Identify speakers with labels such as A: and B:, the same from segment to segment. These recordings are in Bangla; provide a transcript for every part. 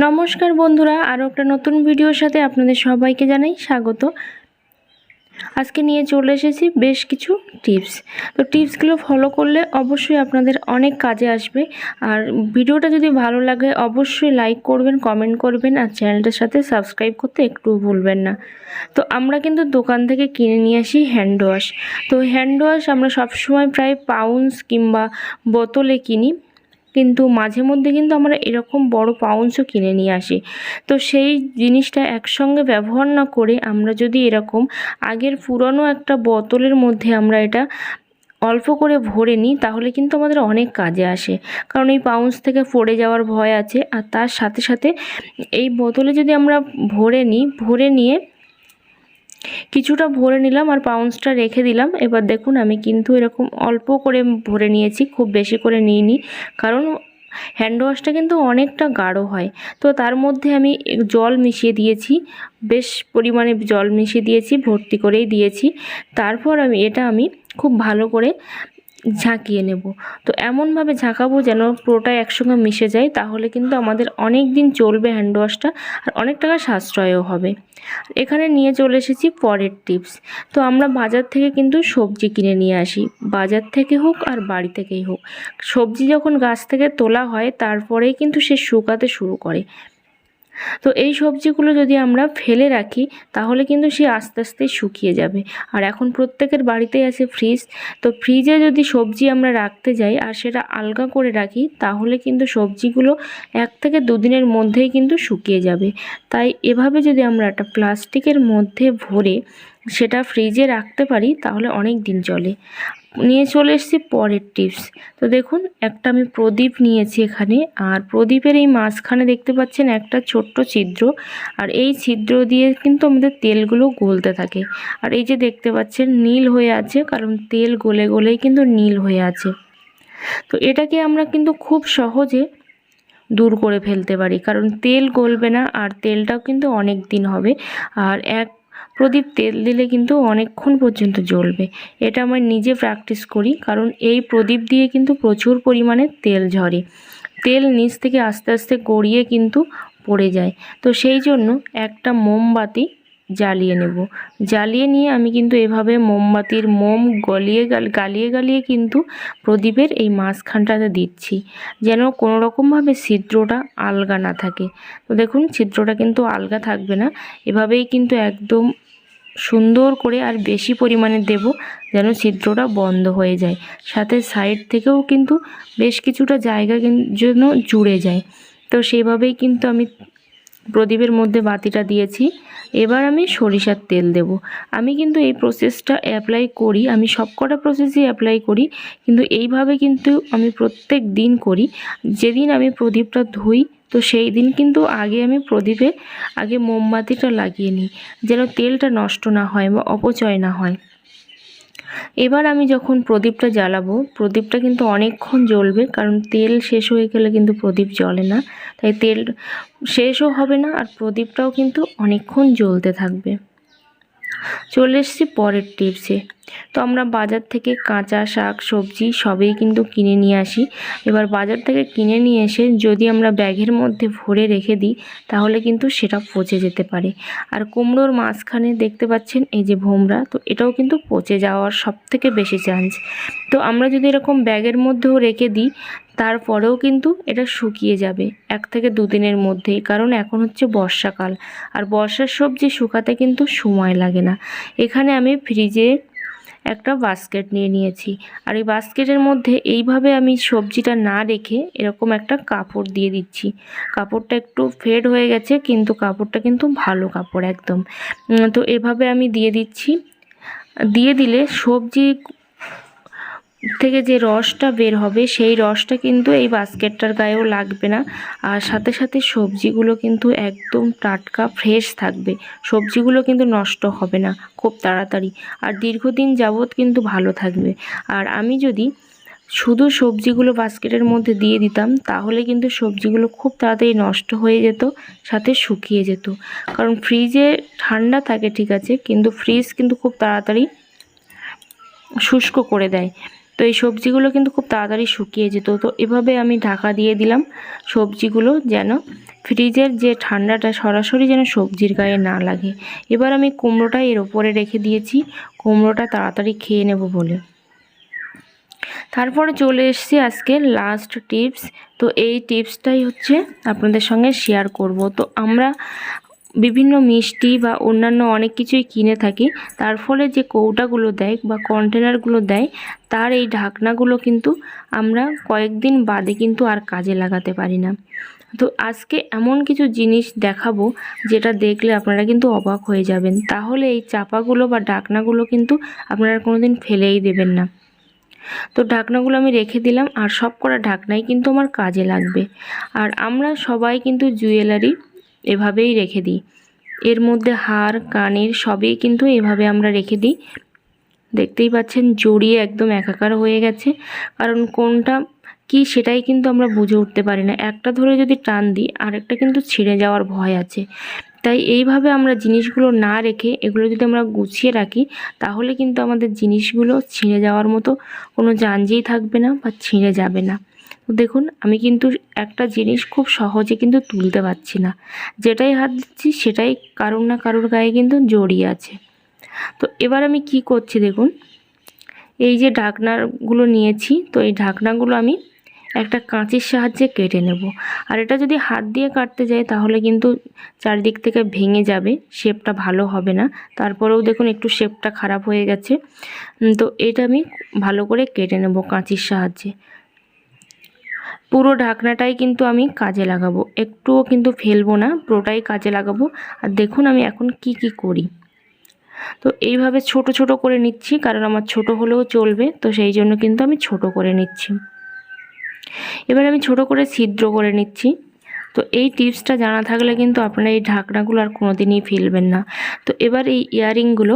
A: নমস্কার বন্ধুরা, আরও একটা নতুন ভিডিওর সাথে আপনাদের সবাইকে জানাই স্বাগত। আজকে নিয়ে চলে এসেছি বেশ কিছু টিপস। তো টিপসগুলো ফলো করলে অবশ্যই আপনাদের অনেক কাজে আসবে। আর ভিডিওটা যদি ভালো লাগে অবশ্যই লাইক করবেন, কমেন্ট করবেন, আর চ্যানেলটার সাথে সাবস্ক্রাইব করতে একটু ভুলবেন না। তো আমরা কিন্তু দোকান থেকে কিনে নিয়ে আসি হ্যান্ড ওয়াশ। তো হ্যান্ড ওয়াশ আমরা সবসময় প্রায় পাউন্স কিংবা বোতলে কিনি, কিন্তু মাঝে মধ্যে কিন্তু আমরা এরকম বড় পাউন্সও কিনে নিয়ে আসি। তো সেই জিনিসটা একসঙ্গে ব্যবহার না করে আমরা যদি এরকম আগের পুরনো একটা বোতলের মধ্যে আমরা এটা অল্প করে ভরে নিই, তাহলে কিন্তু আমাদের অনেক কাজে আসে। কারণ এই পাউন্স থেকে পড়ে যাওয়ার ভয় আছে। আর তার সাথে সাথে এই বোতলে যদি আমরা ভরে নিয়ে কিছুটা ভরে নিলাম আর পাউন্সটা রেখে দিলাম। এবার দেখুন আমি কিন্তু এরকম অল্প করে ভরে নিয়েছি, খুব বেশি করে নিইনি, কারণ হ্যান্ড ওয়াশটা কিন্তু অনেকটা গাঢ় হয়। তো তার মধ্যে আমি জল মিশিয়ে দিয়েছি, বেশ পরিমাণে জল মিশিয়ে দিয়েছি, ভর্তি করেই দিয়েছি। তারপর আমি খুব ভালো করে ঝাঁকিয়ে নেব। তো এমনভাবে ঝাঁকাবো যেন পুরোটাই একসঙ্গে মিশে যায়, তাহলে কিন্তু আমাদের অনেক দিন চলবে হ্যান্ড ওয়াশটা, আর অনেক টাকা সাশ্রয়ও হবে। এখানে নিয়ে চলে এসেছি পরের টিপস। তো আমরা বাজার থেকে কিন্তু সবজি কিনে নিয়ে আসি, বাজার থেকে হোক আর বাড়ি থেকেই হোক। সবজি যখন গাছ থেকে তোলা হয় তারপরেই কিন্তু সে শুকাতে শুরু করে। তো এই সবজিগুলো যদি আমরা ফেলে রাখি তাহলে কিন্তু সে আস্তে আস্তে শুকিয়ে যাবে। আর এখন প্রত্যেকের বাড়িতেই আছে ফ্রিজ। তো ফ্রিজে যদি সবজি আমরা রাখতে যাই আর সেটা আলগা করে রাখি, তাহলে কিন্তু সবজিগুলো 1 থেকে 2 দিনের মধ্যেই কিন্তু শুকিয়ে যাবে। তাই এভাবে যদি আমরা একটা প্লাস্টিকের মধ্যে ভরে সেটা ফ্রিজে রাখতে পারি তাহলে অনেক দিন চলে। নিয়ে চলে এসেছি পরের টিপস। তো দেখুন একটা আমি প্রদীপ নিয়েছি এখানে, আর প্রদীপের এই মাঝখানে দেখতে পাচ্ছেন একটা ছোট্ট ছিদ্র, আর এই ছিদ্র দিয়ে কিন্তু আমাদের তেলগুলো গলতে থাকে। আর এই যে দেখতে পাচ্ছেন নীল হয়ে আছে, কারণ তেল গলে গলেই কিন্তু নীল হয়ে আছে। তো এটাকে আমরা কিন্তু খুব সহজে দূর করে ফেলতে পারি, কারণ তেল গলবে না আর তেলটাও কিন্তু অনেক দিন হবে। আর এক প্রদীপ তেল দিলে কিন্তু অনেকক্ষণ পর্যন্ত জ্বলবে। এটা আমি নিজে প্র্যাকটিস করি, কারণ এই প্রদীপ দিয়ে কিন্তু প্রচুর পরিমাণে তেল ঝরে, তেল নিচ থেকে আস্তে আস্তে গড়িয়ে কিন্তু পড়ে যায়। তো সেই জন্য একটা মোমবাতি জ্বালিয়ে নেব। জ্বালিয়ে নিয়ে আমি কিন্তু এভাবে মোমবাতির মোম গালিয়ে গালিয়ে কিন্তু প্রদীপের এই মাঝখানটাতে দিচ্ছি, যেন কোনো রকমভাবে ছিদ্রটা আলগা না থাকে। তো দেখুন ছিদ্রটা কিন্তু আলগা থাকবে না, এভাবেই কিন্তু একদম সুন্দর করে আর বেশি পরিমাণে দেব, যেন ছিদ্রটা বন্ধ হয়ে যায়। সাথে সাইড থেকেও কিন্তু বেশ কিছুটা জায়গা যেন জুড়ে যায়। তো সেভাবেই কিন্তু আমি প্রদীপের মধ্যে বাতিটা দিয়েছি। এবার আমি সরিষার তেল দেব। আমি কিন্তু এই প্রসেসটা অ্যাপ্লাই করি, আমি সবকটা প্রসেসই অ্যাপ্লাই করি, কিন্তু এইভাবে কিন্তু আমি প্রত্যেক দিন করি। যেদিন আমি প্রদীপটা ধুই তো সেই দিন কিন্তু আমি প্রদীপে মোমবাতিটা লাগিয়ে নিই, যেন তেলটা নষ্ট না হয় বা অপচয় না হয়। এবার আমি যখন প্রদীপটা জ্বালাবো, প্রদীপটা কিন্তু অনেকক্ষণ জ্বলবে, কারণ তেল শেষ হয়ে গেলে কিন্তু প্রদীপ জ্বলে না। তাই তেল শেষও হবে না আর প্রদীপটাও কিন্তু অনেকক্ষণ জ্বলতে থাকবে। চলে এসেছি পরের টিপসে। তো আমরা বাজার থেকে কাঁচা শাক সবজি সবই কিন্তু কিনে নিয়ে আসি। এবার বাজার থেকে কিনে নিয়ে এসে যদি আমরা ব্যাগের মধ্যে ভরে রেখে দিই তাহলে কিন্তু সেটা পচে যেতে পারে। আর কুমড়োর মাঝখানে দেখতে পাচ্ছেন এই যে ভোমরা, তো এটাও কিন্তু পচে যাওয়ার সবথেকে বেশি চান্স। তো আমরা যদি এরকম ব্যাগের মধ্যেও রেখে দিই তারপরেও কিন্তু এটা শুকিয়ে যাবে 1 থেকে 2 দিনের মধ্যেই, কারণ এখন হচ্ছে বর্ষাকাল আর বর্ষার সবজি শুকাতে কিন্তু সময় লাগে না। এখানে আমি ফ্রিজে একটা বাস্কেট নিয়ে নিয়েছি, আর এই বাস্কেটের মধ্যে এইভাবে আমি সবজিটা না রেখে এরকম একটা কাপড় দিয়ে দিচ্ছি। কাপড়টা একটু ফেড হয়ে গেছে, কিন্তু কাপড়টা কিন্তু ভালো কাপড় একদম। তো এভাবে আমি দিয়ে দিচ্ছি। দিয়ে দিলে সবজি থেকে যে রসটা বের হবে সেই রসটা কিন্তু এই বাস্কেটটার গায়েও লাগবে না, আর সাথে সাথে সবজিগুলো কিন্তু একদম টাটকা ফ্রেশ থাকবে। সবজিগুলো কিন্তু নষ্ট হবে না খুব তাড়াতাড়ি, আর দীর্ঘদিন যাবত কিন্তু ভালো থাকবে। আর আমি যদি শুধু সবজিগুলো বাস্কেটের মধ্যে দিয়ে দিতাম তাহলে কিন্তু সবজিগুলো খুব তাড়াতাড়ি নষ্ট হয়ে যেত, সাথে শুকিয়ে যেত। কারণ ফ্রিজে ঠান্ডা থাকে ঠিক আছে, কিন্তু ফ্রিজ কিন্তু খুব তাড়াতাড়ি শুষ্ক করে দেয়। তো এই সবজিগুলো কিন্তু খুব তাড়াতাড়ি শুকিয়ে যেত। তো এভাবে আমি ঢাকা দিয়ে দিলাম সবজিগুলো যেন ফ্রিজের যে ঠান্ডাটা সরাসরি যেন সবজির গায়ে না লাগে। এবার আমি কুমড়োটা এর ওপরে রেখে দিয়েছি, কুমড়োটা তাড়াতাড়ি খেয়ে নেব বলে। তারপরে চলে এসেছি আজকে লাস্ট টিপস। তো এই টিপসটাই হচ্ছে আপনাদের সঙ্গে শেয়ার করব। তো আমরা বিভিন্ন মিষ্টি বা অন্যান্য অনেক কিছুই কিনে থাকি, তার ফলে যে কৌটাগুলো দেয় বা কন্টেনারগুলো দেয়, তার এই ঢাকনাগুলো কিন্তু আমরা কয়েকদিন বাদে কিন্তু আর কাজে লাগাতে পারি না। তো আজকে এমন কিছু জিনিস দেখাবো যেটা দেখলে আপনারা কিন্তু অবাক হয়ে যাবেন। তাহলে এই চাপাগুলো বা ঢাকনাগুলো কিন্তু আপনারা কোনোদিন ফেলেই দেবেন না। তো ঢাকনাগুলো আমি রেখে দিলাম, আর সব কটা ঢাকনাই কিন্তু আমার কাজে লাগবে। আর আমরা সবাই কিন্তু জুয়েলারি এভাবেই রেখে দিই, এর মধ্যে হার কানের সবই কিন্তু এভাবে আমরা রেখে দিই। দেখতেই পাচ্ছেন জড়িয়ে একদম একাকার হয়ে গেছে, কারণ কোনটা কি সেটাই কিন্তু আমরা বুঝে উঠতে পারি না। একটা ধরে যদি টান দিই আরেকটা কিন্তু ছিঁড়ে যাওয়ার ভয় আছে। তাই এইভাবে আমরা জিনিসগুলো না রেখে এগুলো যদি আমরা গুছিয়ে রাখি, তাহলে কিন্তু আমাদের জিনিসগুলো ছিঁড়ে যাওয়ার মতো কোনো জাঞ্জিই থাকবে না বা ছিঁড়ে যাবে না। তো দেখুন আমি কিন্তু একটা জিনিস খুব সহজে কিন্তু তুলতে পারছি না, যেটাই হাত দিচ্ছি সেটাই কারোর না কারোর গায়ে কিন্তু জড়িয়ে আছে। তো এবার আমি কি করছি দেখুন, এই যে ঢাকনাগুলো নিয়েছি, তো এই ঢাকনাগুলো আমি একটা কাঁচির সাহায্যে কেটে নেব। আর এটা যদি হাত দিয়ে কাটতে যাই তাহলে কিন্তু চারিদিক থেকে ভেঙে যাবে, শেপটা ভালো হবে না। তারপরেও দেখুন একটু শেপটা খারাপ হয়ে গেছে। তো এটা আমি ভালো করে কেটে নেব কাঁচির সাহায্যে। পুরো ঢাকনাটাই কিন্তু আমি কাজে লাগাবো, একটুও কিন্তু ফেলবো না, পুরোটাই কাজে লাগাবো। আর দেখুন আমি এখন কি করি। তো এইভাবে ছোট ছোট করে নিচ্ছি, কারণ আমার ছোট হলেও চলবে, তো সেই জন্য কিন্তু আমি ছোট করে নিচ্ছি। এবার আমি ছোট করে ছিদ্র করে নিচ্ছি। তো এই টিপসটা জানা থাকলে কিন্তু আপনারা এই ঢাকনাগুলো আর কোনোদিনই ফেলবেন না। তো এবার এই ইয়াররিংগুলো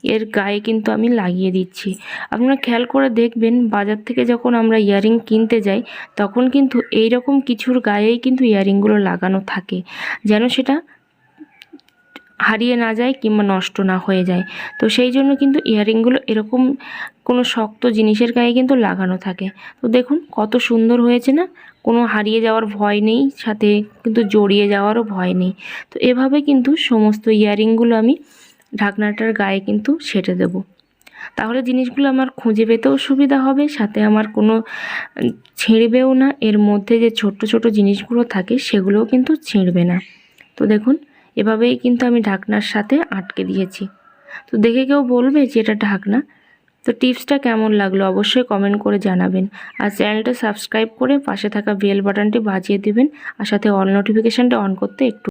A: এর গায়ে কিন্তু আমি লাগিয়ে দিচ্ছি। আপনারা খেয়াল করে দেখবেন বাজার থেকে যখন আমরা ইয়াররিং কিনতে যাই, তখন কিন্তু এই রকম কিছুর গায়েই কিন্তু ইয়াররিংগুলো লাগানো থাকে, যেন সেটা হারিয়ে না যায় কিংবা নষ্ট না হয়ে যায়। তো সেই জন্য কিন্তু ইয়াররিংগুলো এরকম কোনো শক্ত জিনিসের গায়ে কিন্তু লাগানো থাকে। তো দেখুন কত সুন্দর হয়েছে না, কোনো হারিয়ে যাওয়ার ভয় নেই, সাথে কিন্তু জড়িয়ে যাওয়ারও ভয় নেই। তো এভাবে কিন্তু সমস্ত ইয়াররিংগুলো আমি ঢাকনাটার গায়ে কিন্তু সেটে দেব। তাহলে জিনিসগুলো আমার খুঁজে পেতেও সুবিধা হবে, সাথে আমার কোনো ছিঁড়বেও না। এর মধ্যে যে ছোট ছোট জিনিসগুলো থাকে সেগুলোও কিন্তু ছিঁড়বে না। তো দেখুন এভাবেই কিন্তু আমি ঢাকনার সাথে আটকে দিয়েছি। তো দেখে কেউ বলবে যে এটা ঢাকনা। তো টিপসটা কেমন লাগলো অবশ্যই কমেন্ট করে জানাবেন। আর চ্যানেলটা সাবস্ক্রাইব করে পাশে থাকা বেল বাটনটি বাজিয়ে দিবেন, আর সাথে অল নোটিফিকেশানটা অন করতে একটু